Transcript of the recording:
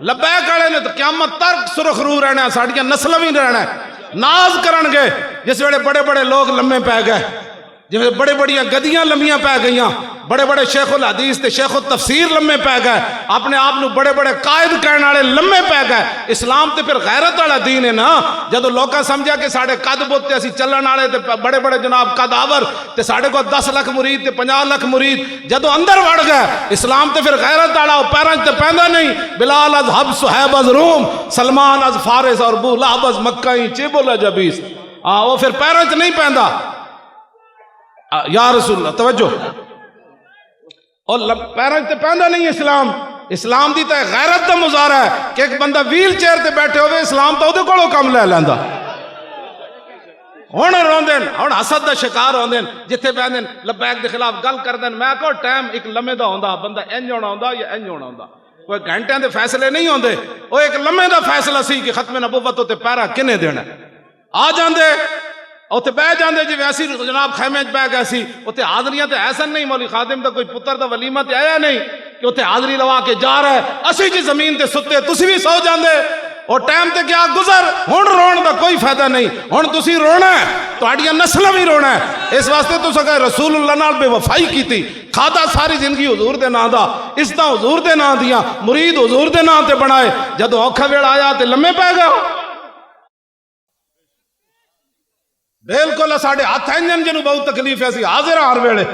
لبیک والے نے تو قیامت تک سرخرو رہنا، ساڑیاں نسل بھی رہنا، ناز کرن گے جس ویلے بڑے بڑے لوگ لمے پی گئے، جی بڑے بڑی گدیاں لمیاں پی گئیاں، بڑے بڑے شیخ الحدیث تے شیخ التفسیر لمے پی گئے، اپنے آپ نو بڑے بڑے قائد کہنے والے لمے پی گئے۔ اسلام تے پھر غیرت والا دین ہے نا۔ جدو لوکاں سمجھا کہ ساڑے قد بت تے اسی چلن والے تے بڑے بڑے جناب قد آور تے ساڑے کو 10 لاکھ مرید تے 50 لاکھ مرید، جدو اندر وڑ گئے اسلام تے پھر غیرت والا پیراں تے پیندا نہیں۔ بلال از حبس صہیب از روم، سلمان از فارس اور ابو لہب از مکہ چیبل جبیس، وہ پھر پیراں تے نہیں پیندا۔ یا رسول اللہ توجہ، اور پیراں تے پیندا نہیں اسلام۔ اسلام دی تے غیرت دا مظاہرہ ہے کہ ایک بندہ ویل چیئر تے بیٹھے ہوئے اسلام تو دے کولوں کم لے لیندا۔ ہن روندے ہن حسد دا شکار ہوندے جتھے بیندے لبیک دے خلاف گل کردے، میں کہو ٹائم ایک لمحے دا ہوندا، بندہ انج ہونا ہوندا یا انج ہونا ہوندا، کوئی گھنٹیاں دے فیصلے نہیں ہوندے، وہ ایک لمحے دا فیصلہ سی کہ ختم نبوت تے پیرا کنے دینا۔ آ جاندے اوتے بہ جاندے جی ویسی جناب خیمے چ بہ گئے سی، اوتے حاضریاں تے ایسا نہیں، مولوی خادم دا کوئی پتر دا ولیمہ تے آیا نہیں کہ اوتے حاضری لوا کے جا رہا ہے، اسی جی زمین تے ستے تسی بھی سو جاندے، اور ٹائم تے کیا گزر، ہن رون دا کوئی فائدہ نہیں، ہن تسی رونا ہے، تہاڈیاں نسلاں بھی رونا ہے۔ اس واسطے تساں کہ رسول اللہ نال بے وفائی کیتی، کھادا ساری زندگی حضور دے نام دا، عزتاں حضور دے نام دیاں، مرید حضور دے نام تے بنائے، جدوں اوکھا ویلا آیا تے لمے پے گئے۔ بالکل ساڑھے ہاتھ انجن جنوں بہت تکلیف ہے، اسی حاضر ہر ویلے